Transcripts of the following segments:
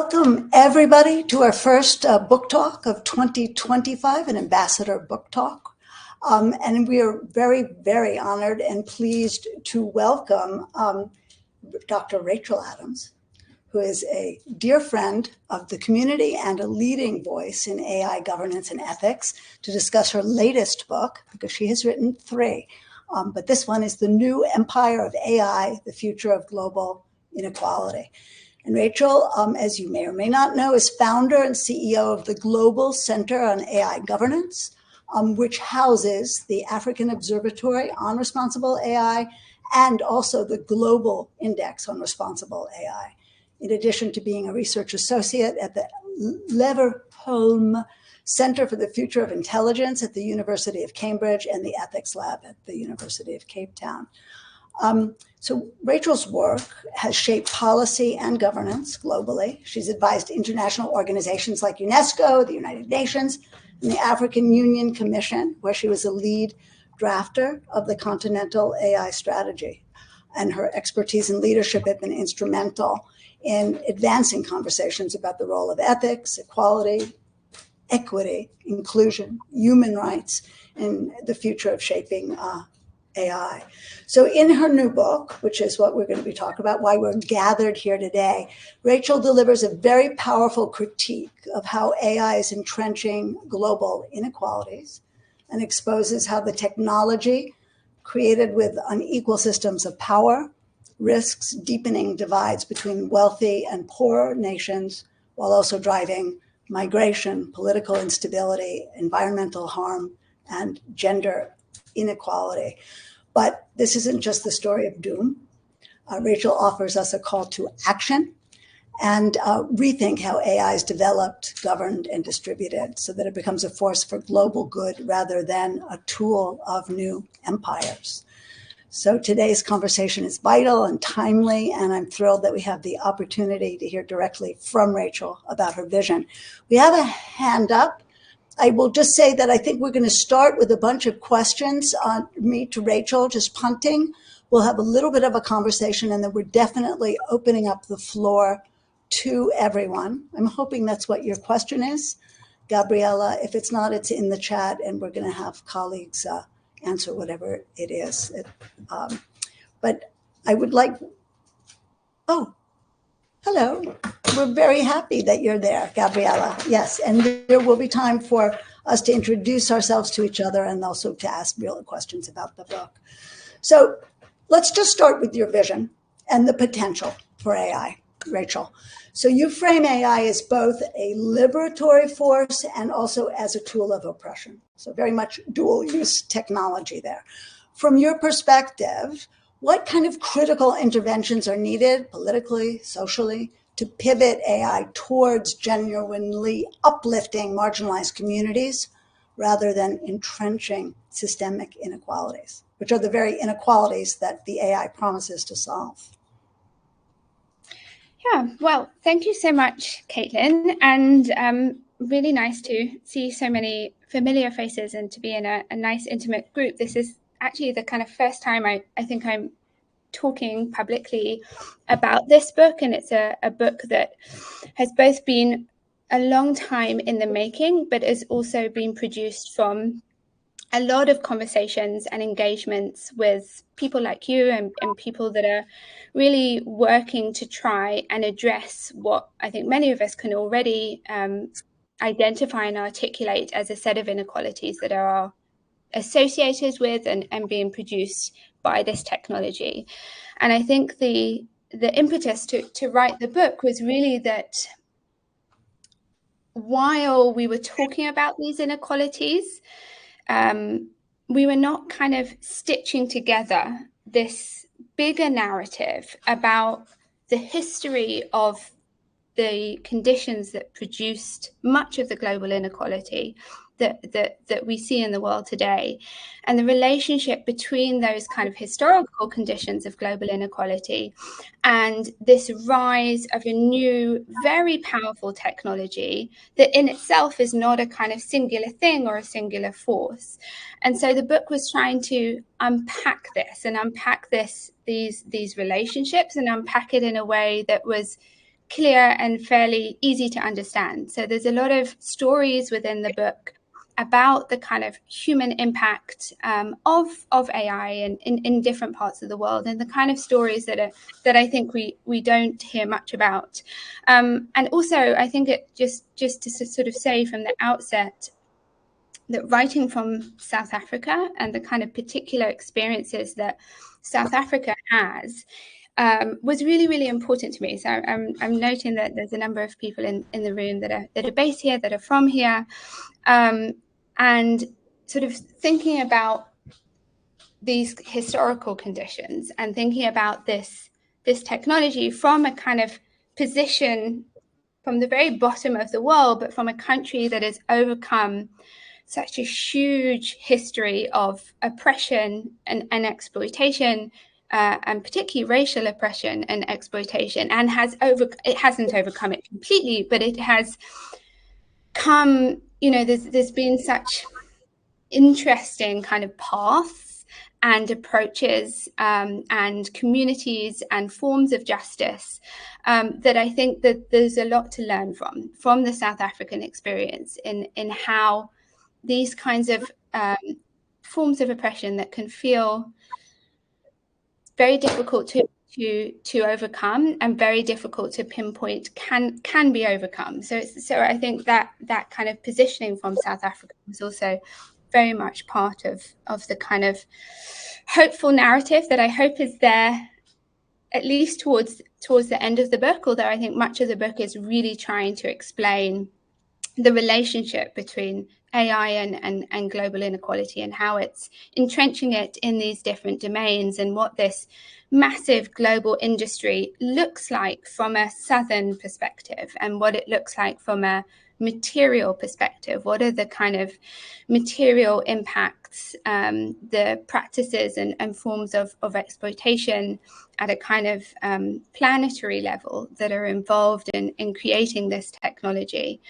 Welcome, everybody, to our first book talk of 2025, an ambassador book talk. And we are very, very honored and pleased to welcome Dr. Rachel Adams, who is a dear friend of the community and a leading voice in AI governance and ethics, to discuss her latest book, because she has written 3. But this one is The New Empire of AI, The Future of Global Inequality. And Rachel, as you may or may not know, is founder and CEO of the Global Center on AI Governance, which houses the African Observatory on Responsible AI and also the Global Index on Responsible AI, in addition to being a research associate at the Leverhulme Center for the Future of Intelligence at the University of Cambridge and the Ethics Lab at the University of Cape Town. So Rachel's work has shaped policy and governance globally. She's advised international organizations like UNESCO, the United Nations, and the African Union Commission, where she was a lead drafter of the Continental AI Strategy. And her expertise and leadership have been instrumental in advancing conversations about the role of ethics, equality, equity, inclusion, human rights, in the future of shaping AI. So in her new book, which is what we're going to be talking about, why we're gathered here today, Rachel delivers a very powerful critique of how AI is entrenching global inequalities and exposes how the technology created with unequal systems of power risks deepening divides between wealthy and poorer nations, while also driving migration, political instability, environmental harm, and gender inequality. But this isn't just the story of doom. Rachel offers us a call to action and rethink how AI is developed, governed, and distributed so that it becomes a force for global good rather than a tool of new empires. So today's conversation is vital and timely, and I'm thrilled that we have the opportunity to hear directly from Rachel about her vision. We have a hand up. I will just say that I think we're going to start with a bunch of questions on me to Rachel, just punting. We'll have a little bit of a conversation, and then we're definitely opening up the floor to everyone. I'm hoping that's what your question is, Gabriella. If it's not, it's in the chat, and we're going to have colleagues answer whatever it is. But I would like, oh, hello. We're very happy that you're there, Gabriella. Yes, and there will be time for us to introduce ourselves to each other and also to ask real questions about the book. So let's just start with your vision and the potential for AI, Rachel. So you frame AI as both a liberatory force and also as a tool of oppression. So very much dual use technology there. From your perspective, what kind of critical interventions are needed politically, socially, to pivot AI towards genuinely uplifting marginalized communities rather than entrenching systemic inequalities, which are the very inequalities that the AI promises to solve? Yeah, well, thank you so much, Caitlin, and really nice to see so many familiar faces and to be in a nice intimate group. This is actually the kind of first time I think I'm talking publicly about this book, and it's a book that has both been a long time in the making, but has also been produced from a lot of conversations and engagements with people like you and people that are really working to try and address what I think many of us can already identify and articulate as a set of inequalities that are associated with and being produced by this technology. And I think the impetus to write the book was really that while we were talking about these inequalities, we were not kind of stitching together this bigger narrative about the history of the conditions that produced much of the global inequality that we see in the world today, and the relationship between those kind of historical conditions of global inequality and this rise of a new, very powerful technology that in itself is not a kind of singular thing or a singular force. And so the book was trying to unpack this and unpack these relationships and unpack it in a way that was clear and fairly easy to understand. So there's a lot of stories within the book about the kind of human impact of AI in different parts of the world, and the kind of stories that I think we don't hear much about. And also, I think it just to sort of say from the outset that writing from South Africa and the kind of particular experiences that South Africa has was really, really important to me. So I'm noting that there's a number of people in the room that are based here, that are from here, and sort of thinking about these historical conditions and thinking about this technology from a kind of position from the very bottom of the world, but from a country that has overcome such a huge history of oppression and exploitation, and particularly racial oppression and exploitation, and it hasn't overcome it completely, but it has come, there's been such interesting kind of paths and approaches and communities and forms of justice that I think that there's a lot to learn from the South African experience in how these kinds of forms of oppression that can feel very difficult to overcome and very difficult to pinpoint can be overcome. So I think that kind of positioning from South Africa was also very much part of the kind of hopeful narrative that I hope is there at least towards the end of the book, although I think much of the book is really trying to explain the relationship between AI and global inequality, and how it's entrenching it in these different domains, and what this massive global industry looks like from a Southern perspective, and what it looks like from a material perspective. What are the kind of material impacts, the practices and forms of exploitation at a kind of planetary level that are involved in creating this technology?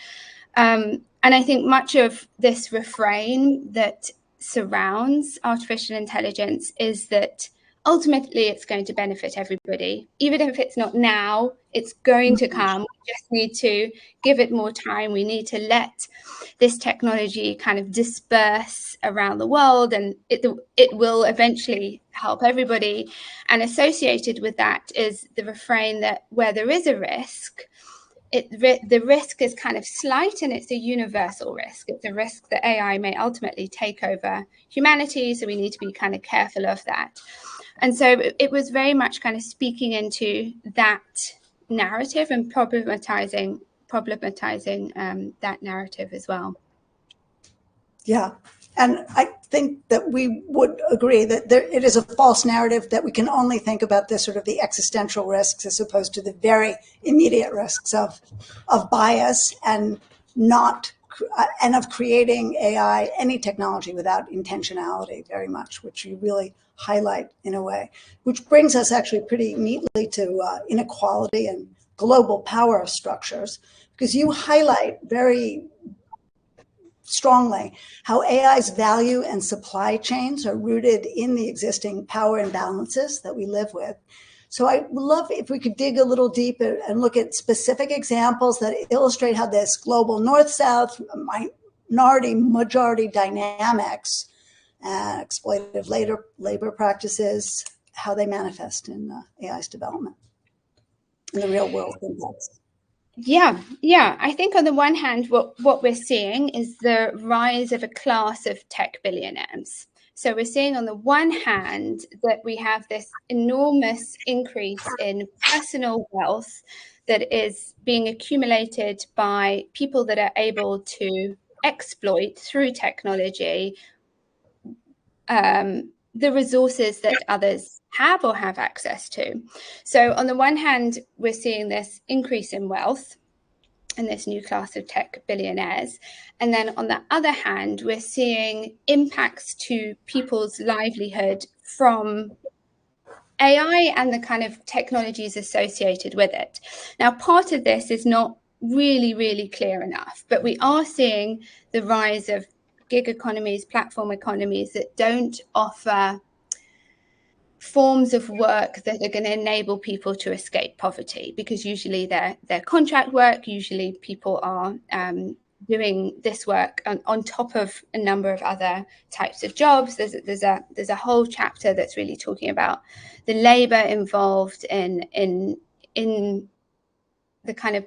And I think much of this refrain that surrounds artificial intelligence is that ultimately it's going to benefit everybody. Even if it's not now, it's going to come. We just need to give it more time. We need to let this technology kind of disperse around the world, and it will eventually help everybody. And associated with that is the refrain that where there is a risk, the risk is kind of slight, and it's a universal risk. It's a risk that AI may ultimately take over humanity, so we need to be kind of careful of that. And so it was very much kind of speaking into that narrative and problematizing that narrative as well. Yeah. And I think that we would agree that it is a false narrative that we can only think about this sort of the existential risks as opposed to the very immediate risks of bias and of creating AI, any technology, without intentionality, very much, which you really highlight in a way, which brings us actually pretty neatly to inequality and global power structures, because you highlight very strongly how AI's value and supply chains are rooted in the existing power imbalances that we live with. So I would love if we could dig a little deeper and look at specific examples that illustrate how this global north-south, minority-majority dynamics and exploitative labor practices, how they manifest in AI's development in the real world impacts. Yeah. I think on the one hand, what we're seeing is the rise of a class of tech billionaires. So we're seeing on the one hand that we have this enormous increase in personal wealth that is being accumulated by people that are able to exploit through technology the resources that others have or have access to. So on the one hand, we're seeing this increase in wealth and this new class of tech billionaires. And then on the other hand, we're seeing impacts to people's livelihood from AI and the kind of technologies associated with it. Now, part of this is not really, really clear enough, but we are seeing the rise of gig economies, platform economies that don't offer forms of work that are going to enable people to escape poverty, because usually they're contract work. Usually people are doing this work on top of a number of other types of jobs. There's a whole chapter that's really talking about the labor involved in the kind of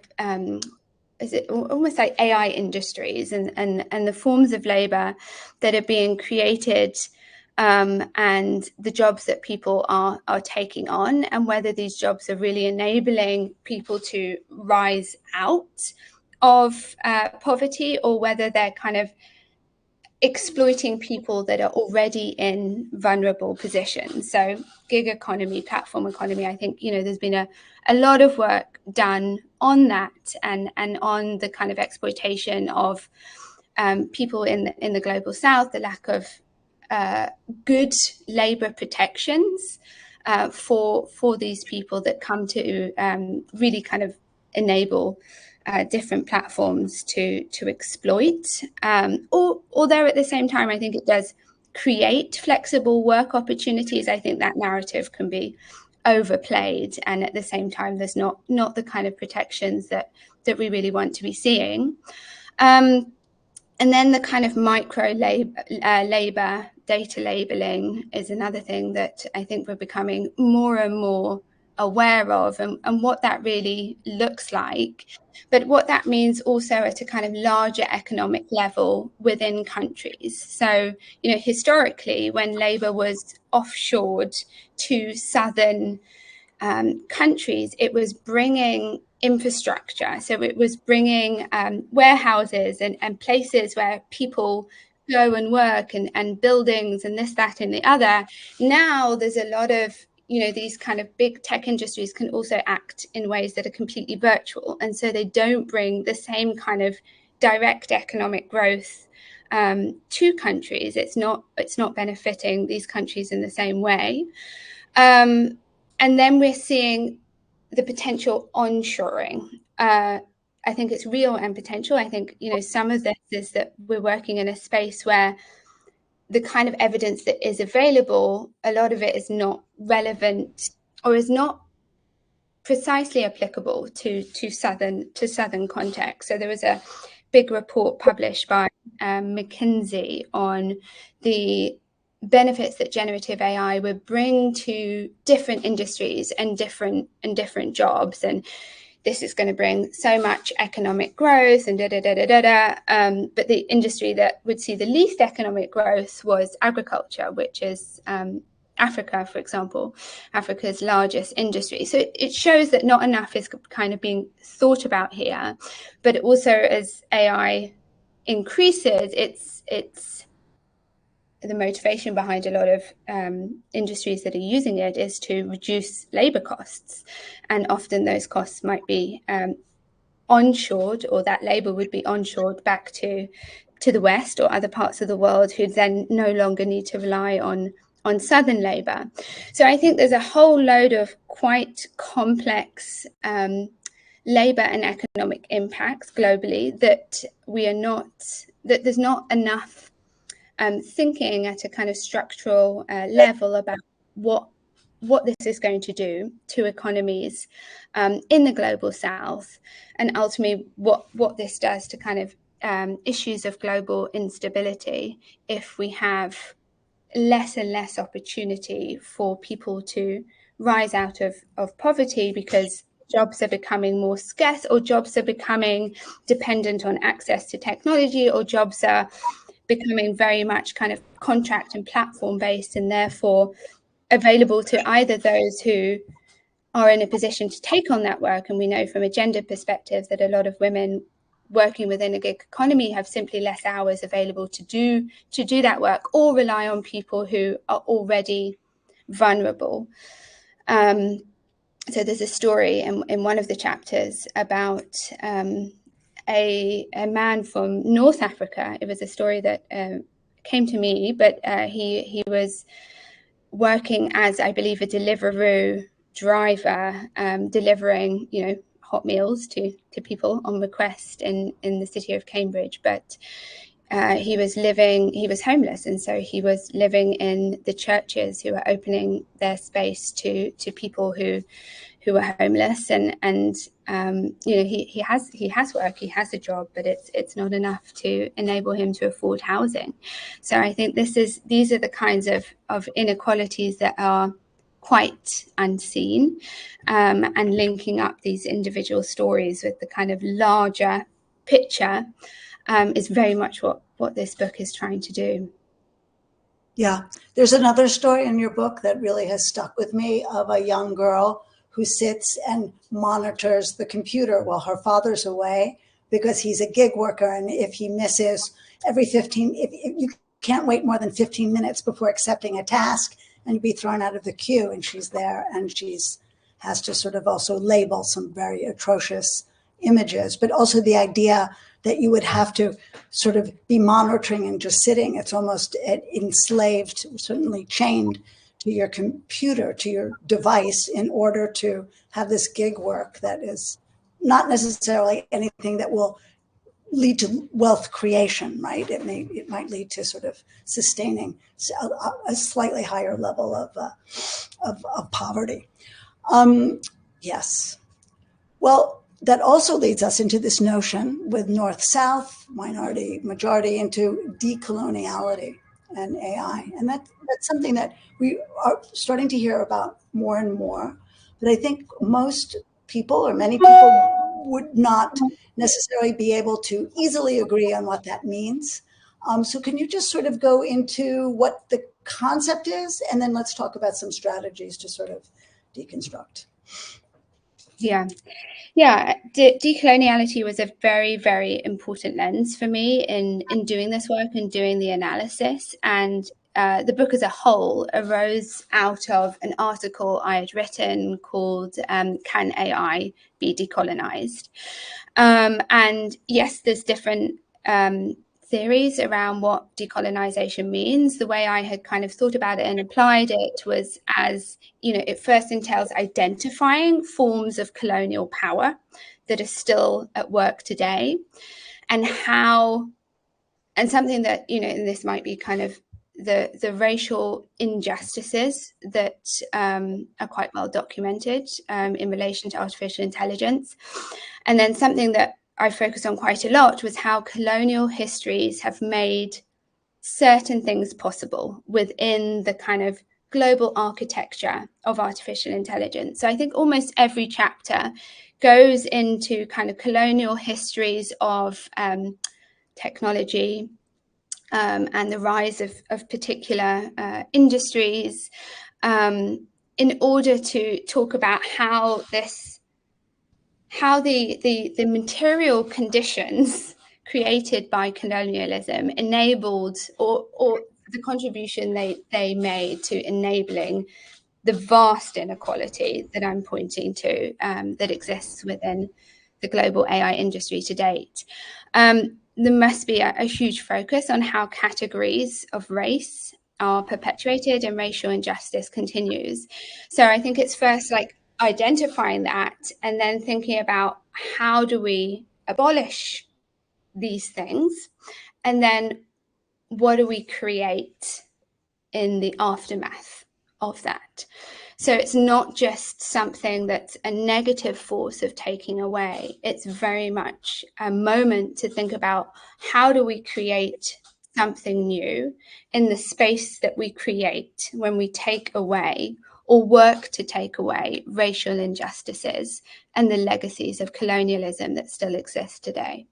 is it almost like AI industries and the forms of labor that are being created, and the jobs that people are taking on, and whether these jobs are really enabling people to rise out of poverty, or whether they're kind of exploiting people that are already in vulnerable positions. So gig economy, platform economy, I think, there's been a lot of work done on that, and on the kind of exploitation of people in the global south, the lack of good labor protections for these people that come to really kind of enable different platforms to exploit. Although at the same time, I think it does create flexible work opportunities. I think that narrative can be overplayed, and at the same time, there's not the kind of protections that we really want to be seeing. And then the kind of micro labor data labeling is another thing that I think we're becoming more and more aware of, and what that really looks like, but what that means also at a kind of larger economic level within countries. So, historically, when labor was offshored to southern countries, it was bringing infrastructure. So it was bringing warehouses and places where people go and work, and buildings and this, that, and the other. Now there's a lot of, these kind of big tech industries can also act in ways that are completely virtual. And so they don't bring the same kind of direct economic growth to countries. It's not benefiting these countries in the same way. And then we're seeing the potential onshoring. I think it's real and potential. I think, some of this is that we're working in a space where the kind of evidence that is available, a lot of it is not relevant, or is not precisely applicable to southern context. So there was a big report published by McKinsey on the benefits that generative AI would bring to different industries and different jobs, and this is going to bring so much economic growth and but the industry that would see the least economic growth was agriculture, which is Africa, for example, Africa's largest industry. So it shows that not enough is kind of being thought about here, but also as AI increases, it's the motivation behind a lot of industries that are using it is to reduce labor costs. And often those costs might be onshored, or that labor would be onshored back to the West or other parts of the world, who then no longer need to rely on southern labor. So I think there's a whole load of quite complex labor and economic impacts globally that there's not enough thinking at a kind of structural level about what this is going to do to economies in the global south, and ultimately what this does to kind of issues of global instability if we have less and less opportunity for people to rise out of poverty, because jobs are becoming more scarce, or jobs are becoming dependent on access to technology, or jobs are becoming very much kind of contract and platform based, and therefore available to either those who are in a position to take on that work. And we know from a gender perspective that a lot of women working within a gig economy have simply less hours available to do that work, or rely on people who are already vulnerable. So there's a story in one of the chapters about a man from North Africa. It was a story that came to me, but he was working as, I believe, a Deliveroo driver, delivering, hot meals to people on request in the city of Cambridge. But he was homeless, and so he was living in the churches who were opening their space to people who were homeless, and he has work, he has a job, but it's not enough to enable him to afford housing. So I think these are the kinds of inequalities that are quite unseen, and linking up these individual stories with the kind of larger picture is very much what this book is trying to do. Yeah, there's another story in your book that really has stuck with me, of a young girl who sits and monitors the computer while her father's away, because he's a gig worker, and if he misses every 15, if you can't wait more than 15 minutes before accepting a task, and you'd be thrown out of the queue. And she's there, and has to sort of also label some very atrocious images, but also the idea that you would have to sort of be monitoring and just sitting. It's almost enslaved, certainly chained to your computer, to your device, in order to have this gig work that is not necessarily anything that will lead to wealth creation, right? It might lead to sort of sustaining a slightly higher level of poverty. Yes. Well, that also leads us into this notion with North-South, minority-majority, into decoloniality and AI. And that's something that we are starting to hear about more and more. But I think most people, or many people, would not necessarily be able to easily agree on what that means. So can you just sort of go into what the concept is, and then let's talk about some strategies to sort of deconstruct. Yeah, decoloniality was a very, very important lens for me in doing this work and doing the analysis. And the book as a whole arose out of an article I had written called Can AI Be Decolonized? And yes, there's different theories around what decolonization means. The way I had kind of thought about it and applied it was as, it first entails identifying forms of colonial power that are still at work today, and something that, and this might be kind of the racial injustices that are quite well documented in relation to artificial intelligence. And then something that I focused on quite a lot was how colonial histories have made certain things possible within the kind of global architecture of artificial intelligence. So I think almost every chapter goes into kind of colonial histories of technology and the rise of particular industries, in order to talk about how the material conditions created by colonialism enabled, or the contribution they made to enabling the vast inequality that I'm pointing to, that exists within the global AI industry to date. There must be a huge focus on how categories of race are perpetuated and racial injustice continues. So I think it's first like identifying that, and then thinking about how do we abolish these things, and then what do we create in the aftermath of that. So it's not just something that's a negative force of taking away. It's very much a moment to think about how do we create something new in the space that we create when we take away or work to take away racial injustices and the legacies of colonialism that still exist today.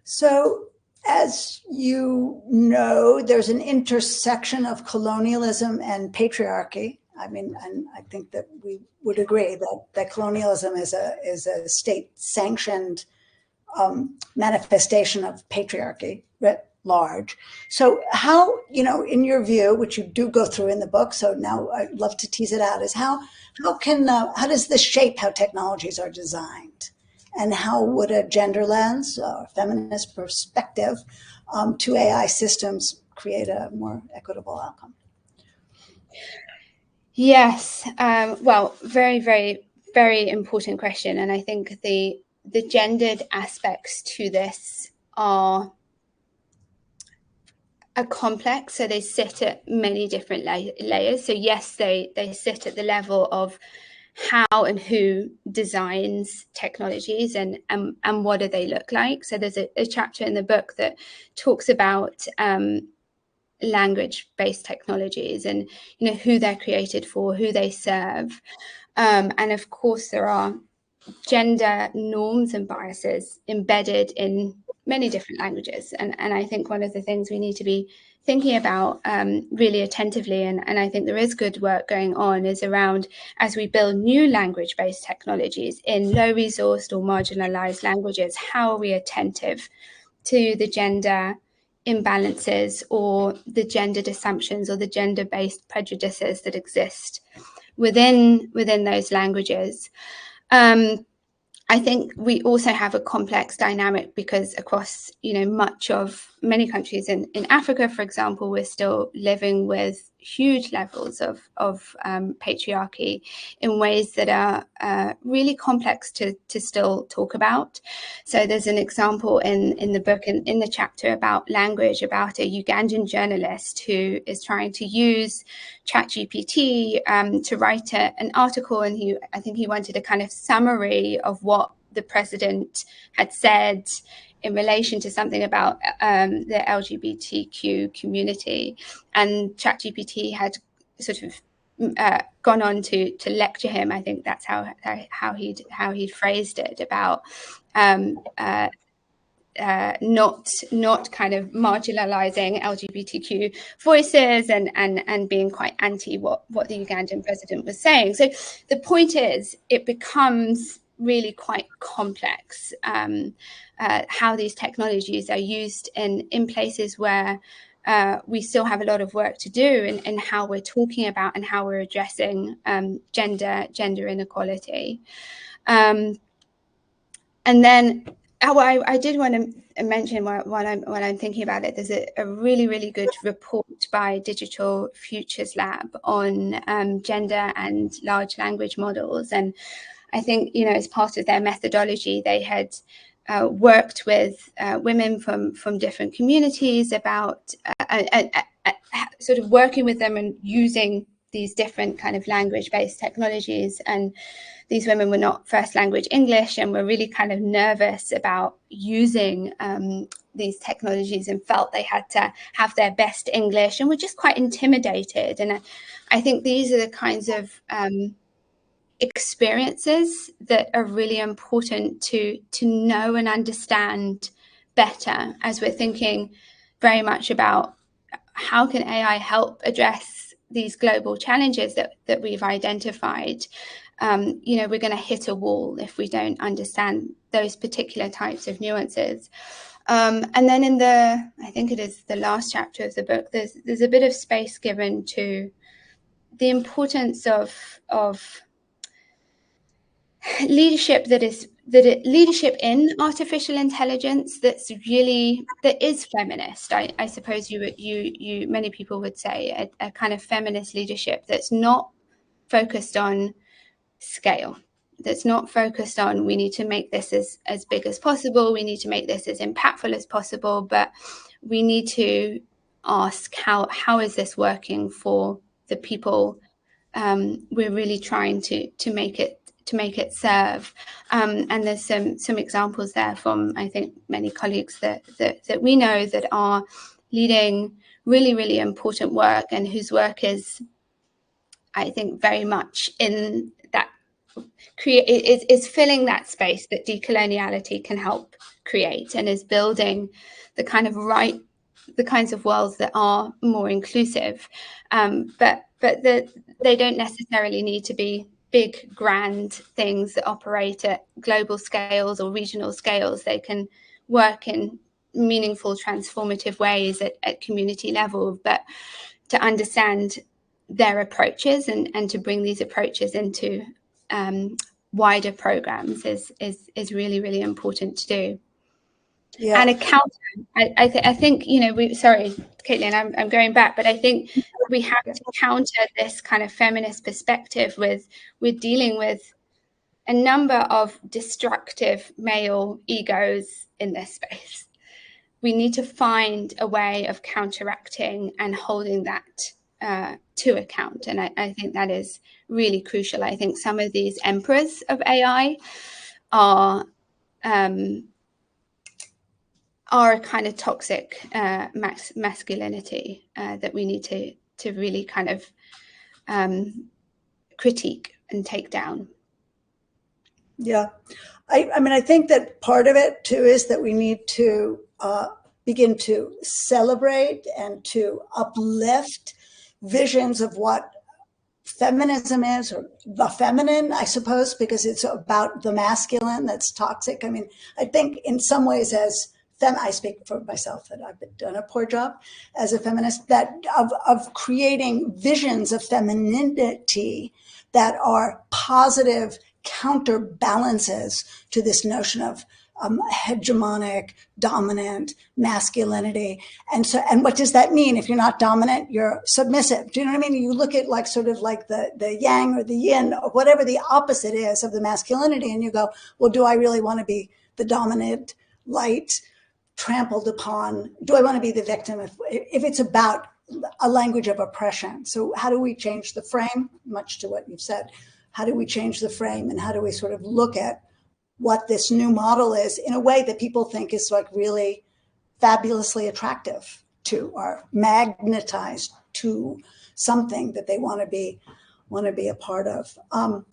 So, as you know, there's an intersection of colonialism and patriarchy. I mean, and I think that we would agree that colonialism is a state-sanctioned manifestation of patriarchy writ large. So how, in your view, which you do go through in the book, so now I'd love to tease it out, is how does this shape how technologies are designed? And how would a gender lens or feminist perspective to AI systems create a more equitable outcome? Yes, well, very, very, very important question. And I think the gendered aspects to this are complex, so they sit at many different layers. So yes, they sit at the level of how and who designs technologies and what do they look like. So there's a chapter in the book that talks about language-based technologies and who they're created for, who they serve, and of course there are gender norms and biases embedded in many different languages. And I think one of the things we need to be thinking about really attentively, and I think there is good work going on, is around, as we build new language-based technologies in low-resourced or marginalized languages, how are we attentive to the gender imbalances or the gendered assumptions or the gender-based prejudices that exist within those languages. I think we also have a complex dynamic because across, many countries in Africa, for example, we're still living with huge levels of patriarchy in ways that are really complex to still talk about. So there's an example in the book, in the chapter about language, about a Ugandan journalist who is trying to use ChatGPT to write an article, and I think he wanted a kind of summary of what the president had said in relation to something about the LGBTQ community, and ChatGPT had sort of gone on to lecture him. I think that's how he'd phrased it, about not kind of marginalizing LGBTQ voices and being quite anti what the Ugandan president was saying. So the point is, it becomes really quite complex how these technologies are used in places where we still have a lot of work to do in how we're talking about and how we're addressing gender inequality. And then I did want to mention, while I'm thinking about it, there's a really, really good report by Digital Futures Lab on gender and large language models. And I think, as part of their methodology, they had worked with women from different communities about sort of working with them and using these different kind of language-based technologies. And these women were not first language English and were really kind of nervous about using these technologies and felt they had to have their best English and were just quite intimidated. And I think these are the kinds of experiences that are really important to know and understand better as we're thinking very much about how can AI help address these global challenges that we've identified. We're going to hit a wall if we don't understand those particular types of nuances. And then in I think it is the last chapter of the book, there's a bit of space given to the importance of leadership leadership in artificial intelligence that is feminist. I suppose you many people would say a kind of feminist leadership that's not focused on scale, that's not focused on we need to make this as big as possible, we need to make this as impactful as possible, but we need to ask how is this working for the people we're really trying to make it serve. And there's some examples there from, I think, many colleagues that we know that are leading really, really important work, and whose work is, I think, very much in that is filling that space that decoloniality can help create, and is building the kinds of worlds that are more inclusive, but they don't necessarily need to be big, grand things that operate at global scales or regional scales. They can work in meaningful, transformative ways at community level, but to understand their approaches and to bring these approaches into wider programs is really, really important to do. Yeah. And a counter, I think, sorry, Caitlin, I'm going back, but I think we have to counter this kind of feminist perspective with dealing with a number of destructive male egos in this space. we need to find a way of counteracting and holding that to account. And I think that is really crucial. I think some of these emperors of AI are a kind of toxic masculinity that we need to really kind of critique and take down. Yeah. I mean, I think that part of it too is that we need to begin to celebrate and to uplift visions of what feminism is, or the feminine, I suppose, because it's about the masculine that's toxic. I mean, I think in some ways I speak for myself that I've done a poor job as a feminist, that of creating visions of femininity that are positive counterbalances to this notion of hegemonic, dominant masculinity. And what does that mean? If you're not dominant, you're submissive. Do you know what I mean? You look at like sort of like the yang or the yin or whatever the opposite is of the masculinity, and you go, well, do I really want to be the dominant, light, trampled upon? Do I want to be the victim if it's about a language of oppression? So how do we change the frame? Much to what you've said, how do we change the frame, and how do we sort of look at what this new model is in a way that people think is like really fabulously attractive to, or magnetized to something that they want to be a part of.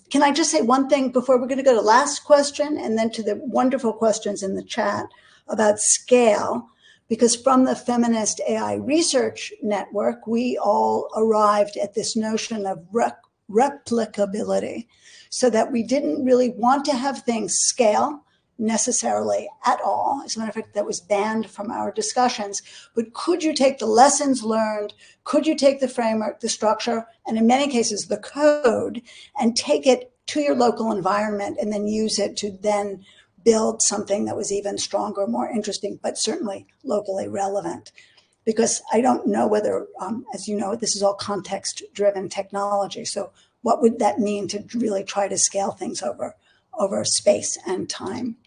Can I just say one thing before we're going to go to last question and then to the wonderful questions in the chat about scale? Because from the Feminist AI Research Network, we all arrived at this notion of replicability, so that we didn't really want to have things scale necessarily at all. As a matter of fact, that was banned from our discussions. But could you take the lessons learned? Could you take the framework, the structure, and in many cases, the code, and take it to your local environment and then use it to then build something that was even stronger, more interesting, but certainly locally relevant? Because I don't know whether, as you know, this is all context-driven technology. So what would that mean to really try to scale things over space and time?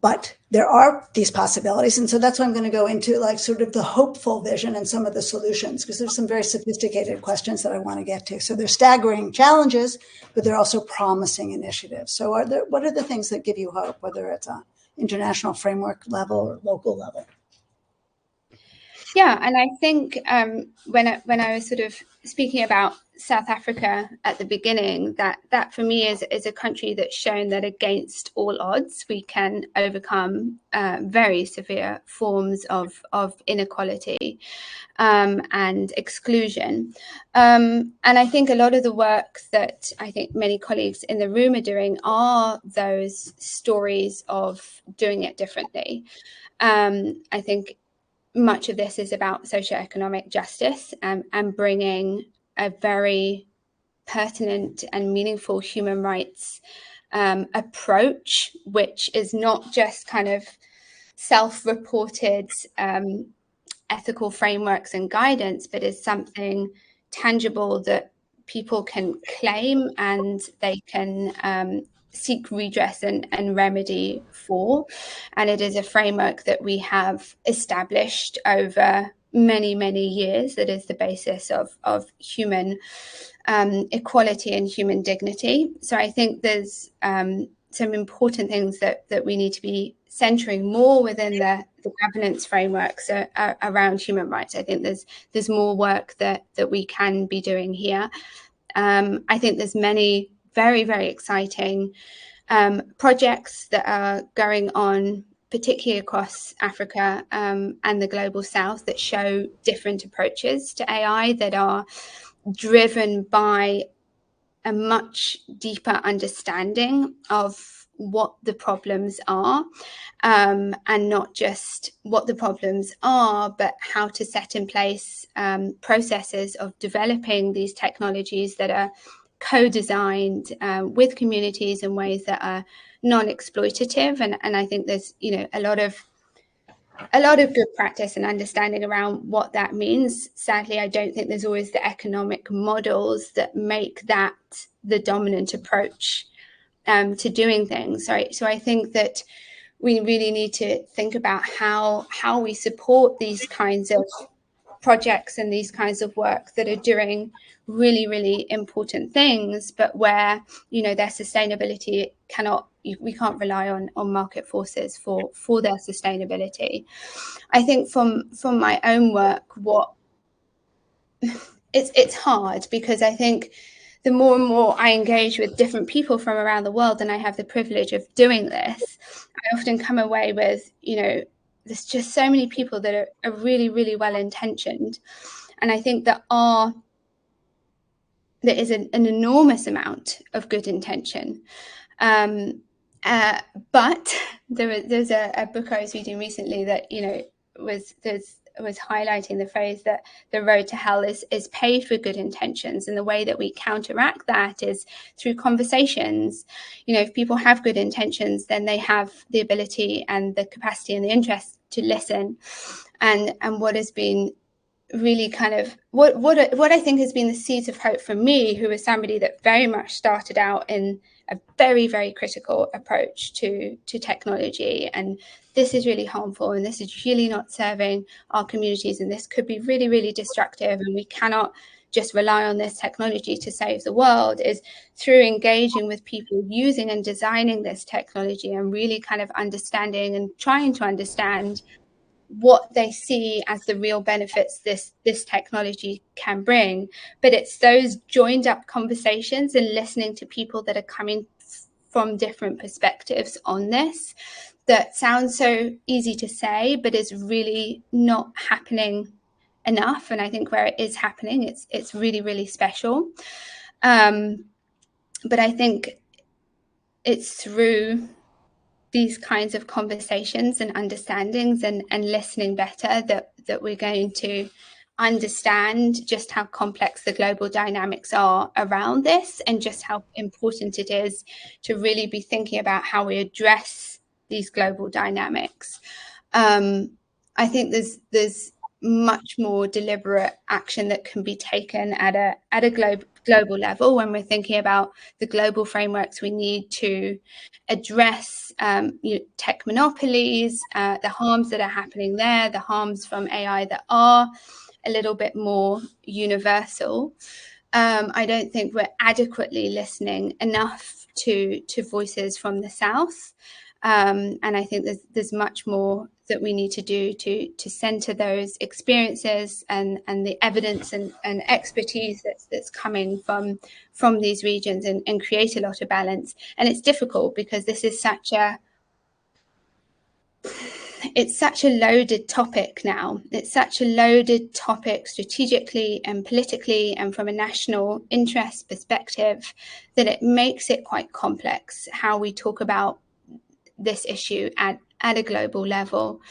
But there are these possibilities. And so that's what I'm going to go into, like sort of the hopeful vision and some of the solutions, because there's some very sophisticated questions that I want to get to. So there's staggering challenges, but they're also promising initiatives. So what are the things that give you hope, whether it's an international framework level or local level? Yeah, and I think when I was sort of speaking about South Africa at the beginning, that for me is a country that's shown that against all odds we can overcome very severe forms of inequality and exclusion. And I think a lot of the work that I think many colleagues in the room are doing are those stories of doing it differently. I think much of this is about socioeconomic justice and bringing a very pertinent and meaningful human rights approach, which is not just kind of self-reported ethical frameworks and guidance, but is something tangible that people can claim and they can seek redress and remedy for. And it is a framework that we have established over many, many years that is the basis of human equality and human dignity. So I think there's some important things that we need to be centering more within the governance frameworks around human rights. I think there's more work that we can be doing here. I think there's many very, very exciting projects that are going on, particularly across Africa and the global south, that show different approaches to AI that are driven by a much deeper understanding of what the problems are, and not just what the problems are, but how to set in place processes of developing these technologies that are co-designed with communities in ways that are non-exploitative. And I think there's a lot of good practice and understanding around what that means. Sadly, I don't think there's always the economic models that make that the dominant approach to doing things. So I think that we really need to think about how we support these kinds of projects and these kinds of work that are doing really, really important things, but where, you know, their sustainability we can't rely on market forces for their sustainability. I think from my own work, it's hard, because I think the more and more I engage with different people from around the world, and I have the privilege of doing this, I often come away with, you know, there's just so many people that are really, really well intentioned. And I think there is an enormous amount of good intention. But there's a book I was reading recently that, you know, was highlighting the phrase that the road to hell is paved with good intentions, and the way that we counteract that is through conversations. You know, if people have good intentions, then they have the ability and the capacity and the interest to listen. And what has been really kind of what I think has been the seeds of hope for me, who is somebody that very much started out in a very, very critical approach to technology, and this is really harmful, and this is really not serving our communities, and this could be really, really destructive, and we cannot just rely on this technology to save the world, is through engaging with people using and designing this technology, and really kind of understanding and trying to understand what they see as the real benefits this technology can bring. But it's those joined up conversations and listening to people that are coming from different perspectives on this that sounds so easy to say, but is really not happening enough. And I think where it is happening, it's really, really special. But I think it's through these kinds of conversations and understandings and listening better that we're going to understand just how complex the global dynamics are around this, and just how important it is to really be thinking about how we address these global dynamics. I think there's much more deliberate action that can be taken at a global level when we're thinking about the global frameworks we need to address tech monopolies, the harms that are happening there, the harms from AI that are a little bit more universal. I don't think we're adequately listening enough to voices from the South. And I think there's much more that we need to do to center those experiences and the evidence and expertise that's coming from these regions, and create a lot of balance. And it's difficult because this is such a loaded topic now. It's such a loaded topic strategically and politically and from a national interest perspective, that it makes it quite complex how we talk about this issue at a global level.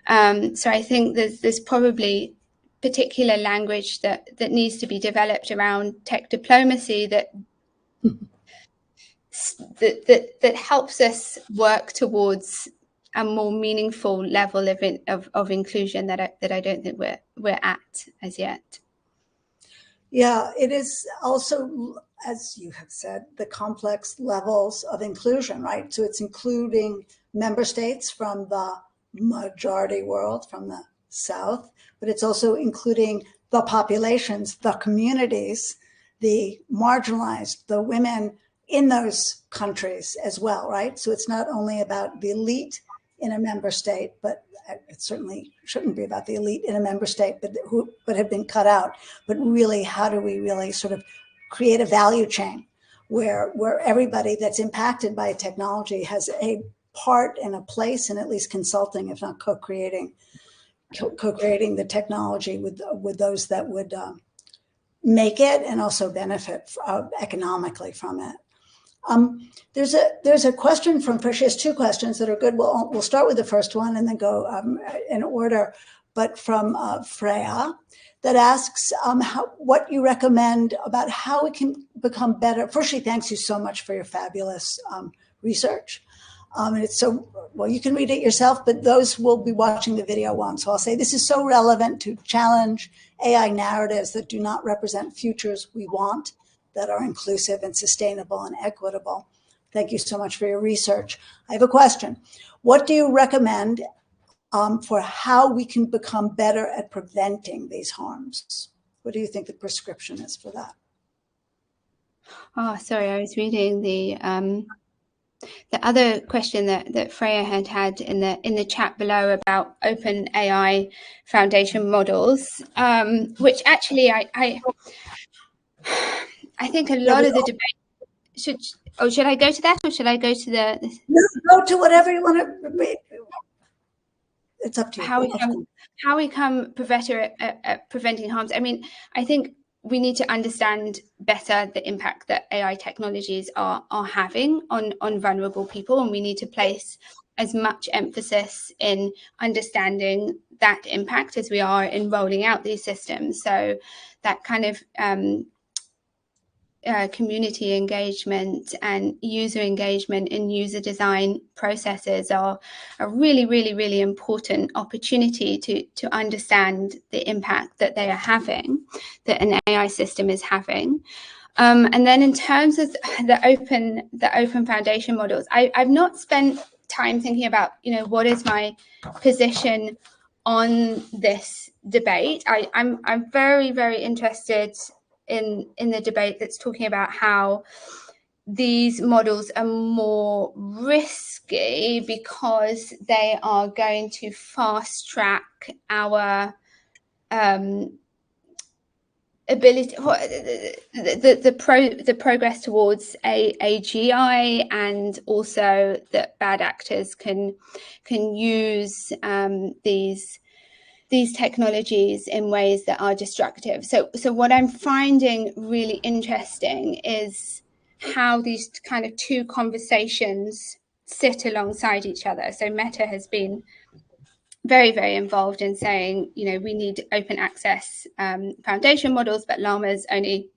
So I think there's probably particular language that needs to be developed around tech diplomacy that helps us work towards a more meaningful level of inclusion that I don't think we're at as yet. Yeah, it is also, as you have said, the complex levels of inclusion, right? So it's including member states from the majority world, from the South, but it's also including the populations, the communities, the marginalized, the women in those countries as well, right? So it's not only about the elite in a member state, but it certainly shouldn't be about the elite in a member state, but have been cut out. But really, how do we really sort of create a value chain where everybody that's impacted by technology has a part and a place in at least consulting, if not co-creating the technology with those that would make it and also benefit economically from it. There's a question from Fresh. She has two questions that are good. We'll start with the first one and then go in order. But from Freya, that asks what you recommend about how we can become better. First, she thanks you so much for your fabulous research. And it's so, well, you can read it yourself, but those will be watching the video once. So I'll say this is so relevant to challenge AI narratives that do not represent futures we want, that are inclusive and sustainable and equitable. Thank you so much for your research. I have a question. What do you recommend for how we can become better at preventing these harms? What do you think the prescription is for that? Oh, sorry, I was reading the other question that Freya had in the chat below about open AI foundation models, which actually I think a lot of the debate should I go to that, or should I go to the no, go to whatever you want to. It's up to you. How we come better at preventing harms. I mean, I think we need to understand better the impact that AI technologies are having on vulnerable people, and we need to place as much emphasis in understanding that impact as we are in rolling out these systems. So that kind of community engagement and user engagement in user design processes are a really important opportunity to understand the impact that they are having, that an AI system is having. And then in terms of the open foundation models, I've not spent time thinking about, what is my position on this debate. I'm very interested in the debate that's talking about how these models are more risky because they are going to fast track our ability, the progress towards AGI, and also that bad actors can use these technologies in ways that are destructive. So what I'm finding really interesting is how these kind of two conversations sit alongside each other. So Meta has been very involved in saying, we need open access foundation models, but llamas only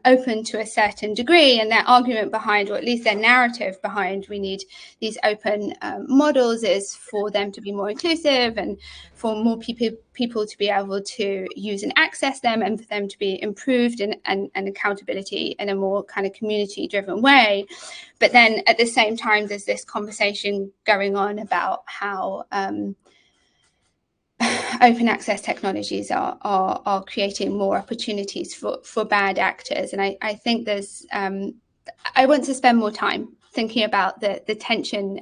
open to a certain degree, and their argument behind, or at least their narrative behind, we need these open models is for them to be more inclusive and for more people to be able to use and access them, and for them to be improved and accountability in a more kind of community driven way. But then at the same time, there's this conversation going on about how open access technologies are creating more opportunities for bad actors. And I think there's, I want to spend more time thinking about the tension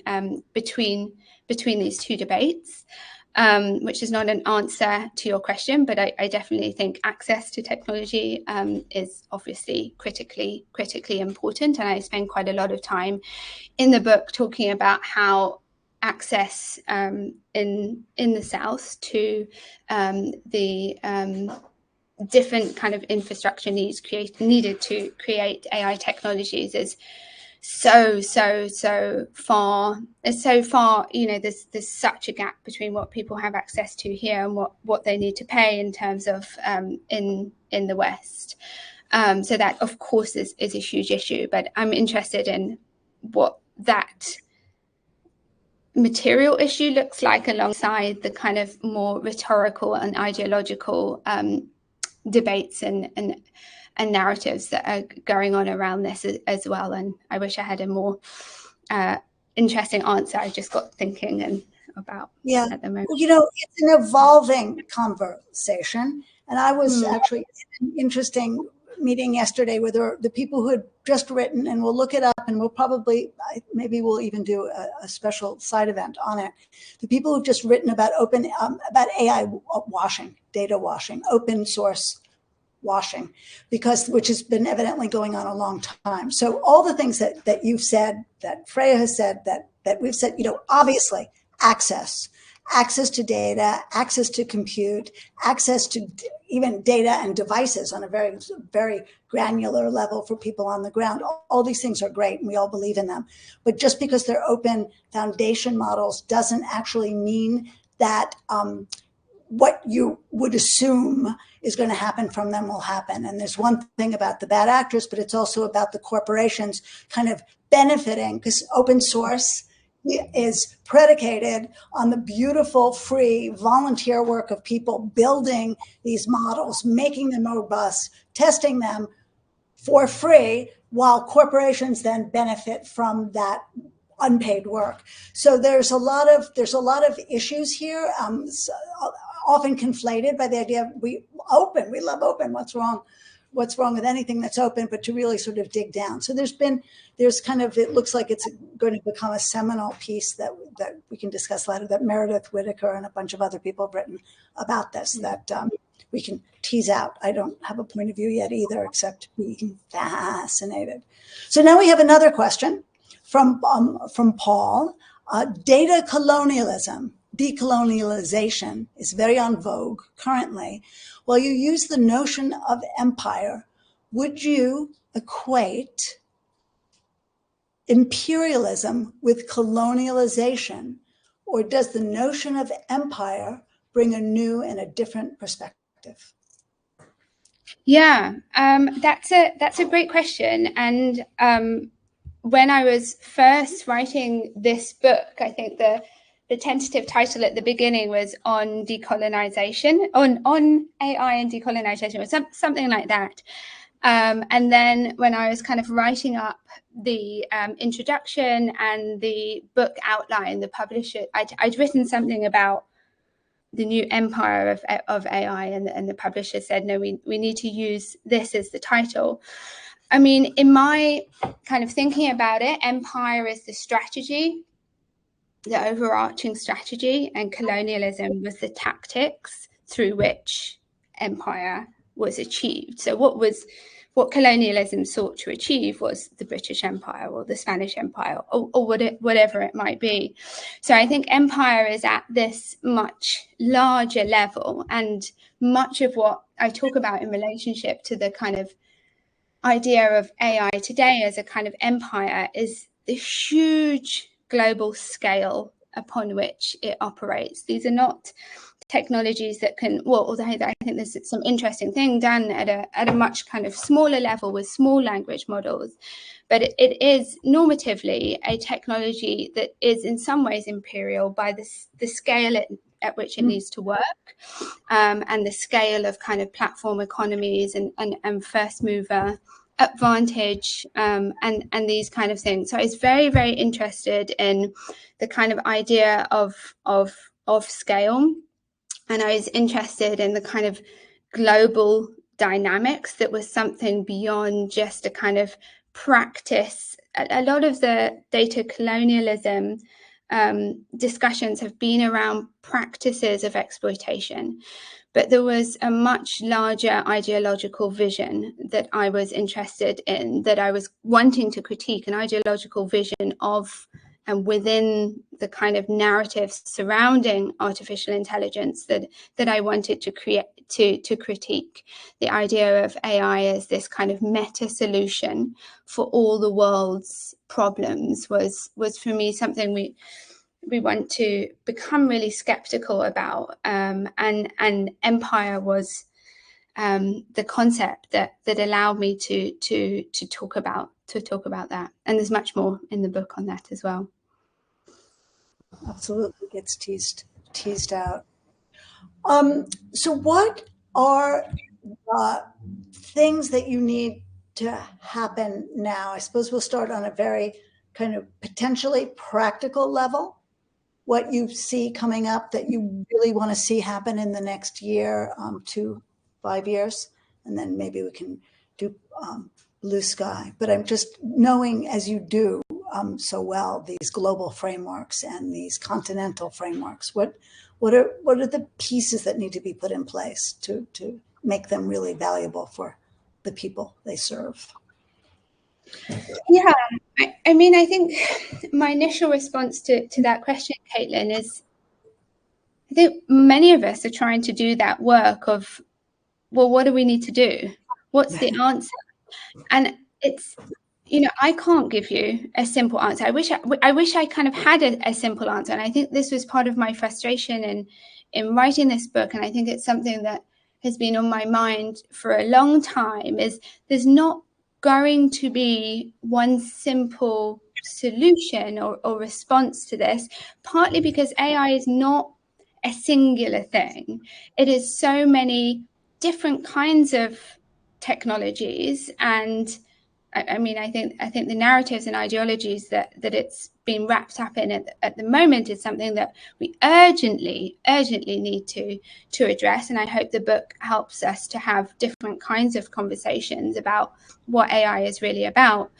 between these two debates, which is not an answer to your question, but I definitely think access to technology is obviously critically important. And I spend quite a lot of time in the book talking about how access in the South to the different kind of infrastructure needed to create AI technologies is so far. It's so far, there's such a gap between what people have access to here and what they need to pay in terms of in the West. So that, of course, is a huge issue. But I'm interested in what that material issue looks like alongside the kind of more rhetorical and ideological debates and narratives that are going on around this as well. And I wish I had a more interesting answer. I just got thinking about at the moment. Well, it's an evolving conversation. And I was actually in an interesting meeting yesterday with the people who had just written, and we'll look it up, and we'll probably, maybe we'll even do a special side event on it. The people who've just written about about AI washing, data washing, open source washing, which has been evidently going on a long time. So all the things that you've said, that Freya has said, that we've said, obviously access to data, access to compute, access to even data and devices on a very, very granular level for people on the ground. All these things are great, and we all believe in them. But just because they're open foundation models doesn't actually mean that what you would assume is going to happen from them will happen. And there's one thing about the bad actors, but it's also about the corporations kind of benefiting, because open source is predicated on the beautiful, free, volunteer work of people building these models, making them robust, testing them for free, while corporations then benefit from that unpaid work. So there's a lot of issues here, often conflated by the idea of we love open. What's wrong with anything that's open? But to really sort of dig down. So there's kind of, it looks like it's going to become a seminal piece that we can discuss later, that Meredith Whitaker and a bunch of other people have written about this, that we can tease out. I don't have a point of view yet either, except being fascinated. So now we have another question from Paul. Data colonialism, decolonialization is very on vogue currently. While you use the notion of empire, would you equate imperialism with colonialization, or does the notion of empire bring a new and a different perspective? Yeah, that's a great question. And when I was first writing this book, I think the tentative title at the beginning was on decolonization, on AI and decolonization, or something like that. And then when I was kind of writing up the introduction and the book outline, the publisher, I'd written something about the new empire of AI, and the publisher said, no, we need to use this as the title. I mean, in my kind of thinking about it, empire is the strategy, the overarching strategy, and colonialism was the tactics through which empire was achieved. So what colonialism sought to achieve was the British Empire or the Spanish Empire, or whatever it might be. So I think empire is at this much larger level, and much of what I talk about in relationship to the kind of idea of AI today as a kind of empire is the huge global scale upon which it operates. These are not technologies that can, well, although I think there's some interesting thing done at a much kind of smaller level with small language models, but it is normatively a technology that is in some ways imperial by the scale at which it needs to work, and the scale of kind of platform economies and first mover advantage, and these kind of things. So I was very, very interested in the kind of idea of scale, and I was interested in the kind of global dynamics that was something beyond just a kind of practice. A lot of the data colonialism discussions have been around practices of exploitation, but there was a much larger ideological vision that I was interested in, that I was wanting to critique, an ideological vision of and within the kind of narratives surrounding artificial intelligence that I wanted to create, to critique. The idea of AI as this kind of meta solution for all the world's problems was for me something we want to become really skeptical about, and empire was the concept that allowed me to talk about that. And there's much more in the book on that as well. Absolutely gets teased out. So what are things that you need to happen now? I suppose we'll start on a very kind of potentially practical level. What you see coming up that you really want to see happen in the next year to 5 years, and then maybe we can do blue sky. But I'm just knowing, as you do so well, these global frameworks and these continental frameworks. What are the pieces that need to be put in place to make them really valuable for the people they serve? Yeah, I mean, I think my initial response to that question, Caitlin, is I think many of us are trying to do that work of, well, what do we need to do? What's the answer? And it's, you know, I can't give you a simple answer. I wish I kind of had a simple answer. And I think this was part of my frustration in writing this book. And I think it's something that has been on my mind for a long time, is there's not going to be one simple solution or response to this, partly because AI is not a singular thing. It is so many different kinds of technologies and I mean, I think the narratives and ideologies that it's been wrapped up in at the moment is something that we urgently need to address. And I hope the book helps us to have different kinds of conversations about what AI is really about.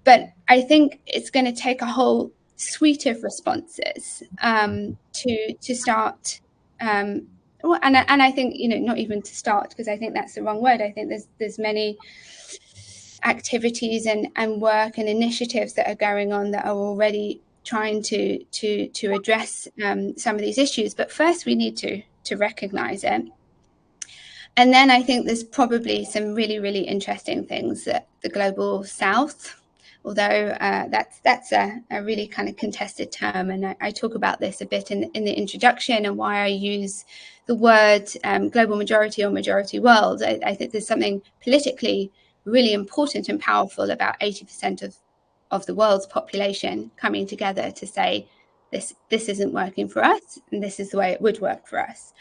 But I think it's going to take a whole suite of responses to start. Well, and I think, you know, not even to start, because I think that's the wrong word. I think there's many activities and work and initiatives that are going on that are already trying to address some of these issues. But first, we need to recognize it. And then I think there's probably some really interesting things that the global South, although that's a really kind of contested term, and I talk about this a bit in the introduction, and why I use the word global majority or majority world. I think there's something politically really important and powerful about 80% of the world's population coming together to say this isn't working for us, and this is the way it would work for us.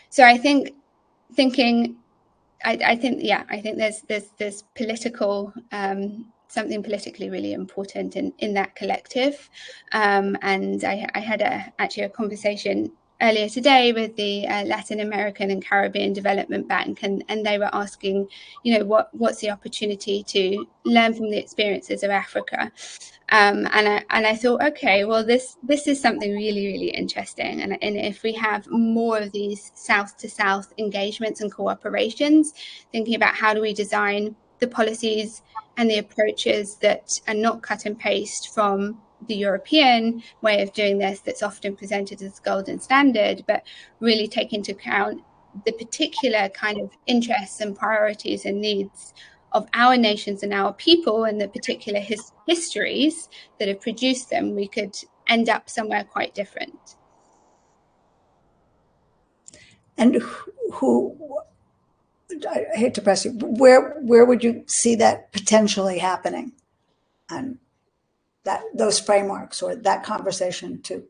So I think I think there's political something politically really important in that collective, and I had actually a conversation earlier today with the Latin American and Caribbean Development Bank, and they were asking, you know, what's the opportunity to learn from the experiences of Africa. And I thought, okay, well, this is something really interesting, and if we have more of these south to south engagements and cooperations, thinking about how do we design the policies and the approaches that are not cut and paste from the European way of doing this, that's often presented as golden standard, but really take into account the particular kind of interests and priorities and needs of our nations and our people, and the particular histories that have produced them, we could end up somewhere quite different. And I hate to press you, where would you see that potentially happening, and those frameworks or that conversation too?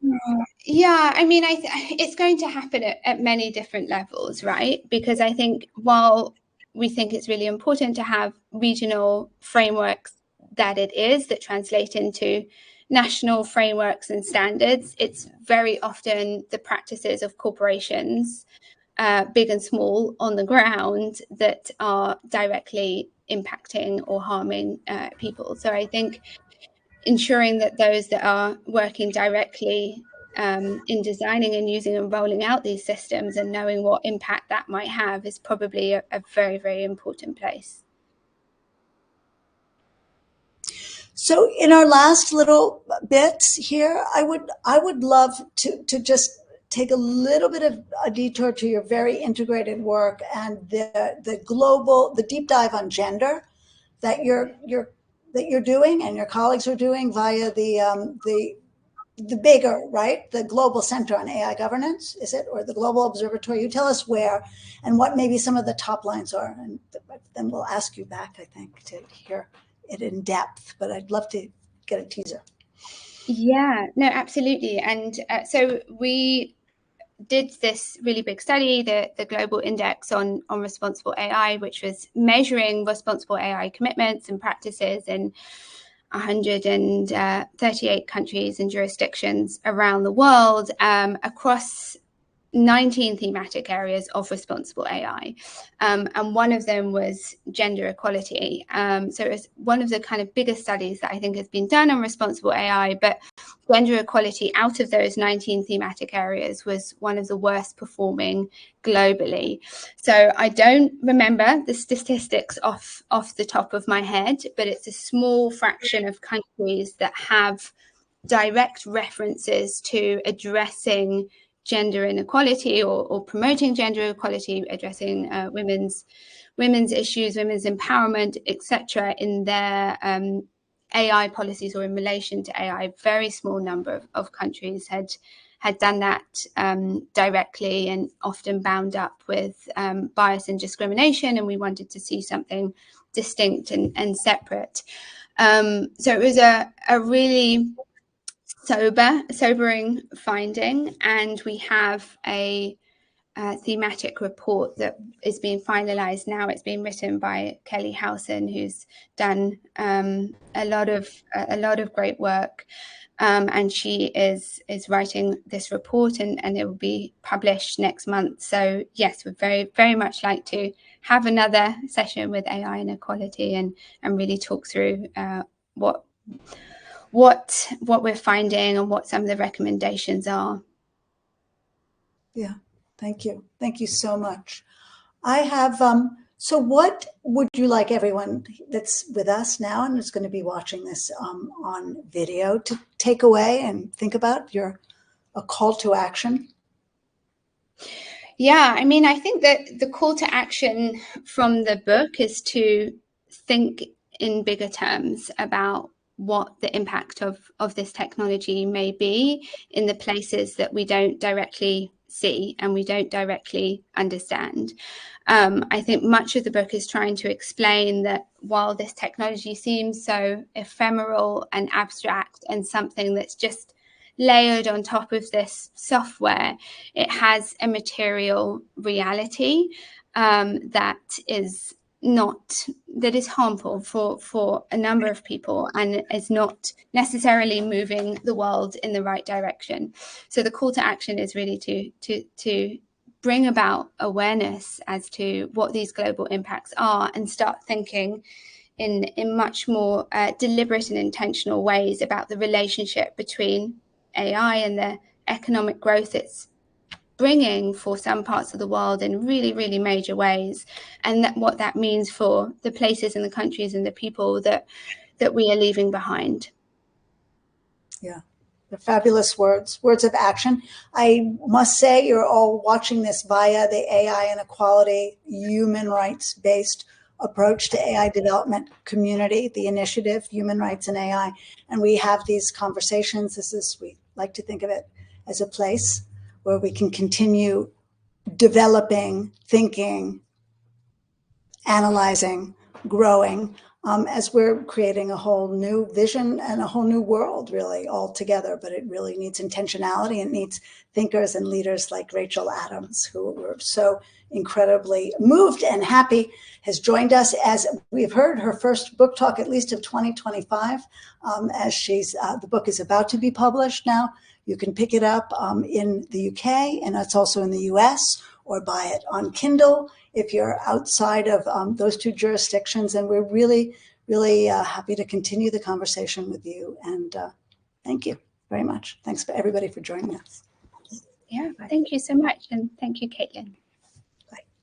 Yeah, I mean, it's going to happen at many different levels, right? Because I think while we think it's really important to have regional frameworks that translate into national frameworks and standards, it's very often the practices of corporations, big and small, on the ground that are directly impacting or harming people. So I think ensuring that those that are working directly in designing and using and rolling out these systems and knowing what impact that might have is probably a very important place. So in our last little bits here, I would love to just take a little bit of a detour to your very integrated work and the deep dive on gender that you're doing and your colleagues are doing via the bigger, right, the Global Center on AI Governance, is it, or the Global Observatory? You tell us where and what maybe some of the top lines are, and then we'll ask you back, I think, to hear it in depth. But I'd love to get a teaser. Yeah, no, absolutely. And so we did this really big study, the Global Index on Responsible AI, which was measuring responsible AI commitments and practices in 138 countries and jurisdictions around the world, across 19 thematic areas of responsible AI. And one of them was gender equality. So it's one of the kind of biggest studies that I think has been done on responsible AI, but gender equality out of those 19 thematic areas was one of the worst performing globally. So I don't remember the statistics off the top of my head, but it's a small fraction of countries that have direct references to addressing gender inequality or promoting gender equality, addressing women's issues, women's empowerment, etc., in their AI policies or in relation to AI. Very small number of countries had done that directly, and often bound up with bias and discrimination, and we wanted to see something distinct and separate. So it was a really sobering finding, and we have a thematic report that is being finalized now. It's being written by Kelly Howson, who's done a lot of great work, and she is writing this report, and it will be published next month. So yes, we'd very much like to have another session with AI inequality and really talk through what we're finding and what some of the recommendations are. Yeah, thank you. Thank you so much. I have, so what would you like everyone that's with us now and is going to be watching this on video to take away and think about a call to action? Yeah, I mean, I think that the call to action from the book is to think in bigger terms about what the impact of this technology may be in the places that we don't directly see and we don't directly understand. I think much of the book is trying to explain that while this technology seems so ephemeral and abstract and something that's just layered on top of this software, it has a material reality that is harmful for a number of people and is not necessarily moving the world in the right direction. So the call to action is really to bring about awareness as to what these global impacts are and start thinking in much more deliberate and intentional ways about the relationship between AI and the economic growth it's bringing for some parts of the world in really, really major ways, and what that means for the places and the countries and the people that we are leaving behind. Yeah, the fabulous words of action. I must say you're all watching this via the AI Inequality human rights-based approach to AI development community, the initiative, Human Rights and AI. And we have these conversations. We like to think of it as a place where we can continue developing, thinking, analyzing, growing, as we're creating a whole new vision and a whole new world, really, all together. But it really needs intentionality. It needs thinkers and leaders like Rachel Adams, who we're so incredibly moved and happy has joined us as we've heard her first book talk, at least of 2025, as the book is about to be published now. You can pick it up in the UK, and it's also in the US, or buy it on Kindle if you're outside of those two jurisdictions. And we're really, really happy to continue the conversation with you. And thank you very much. Thanks for everybody for joining us. Yeah, thank you so much. And thank you, Caitlin.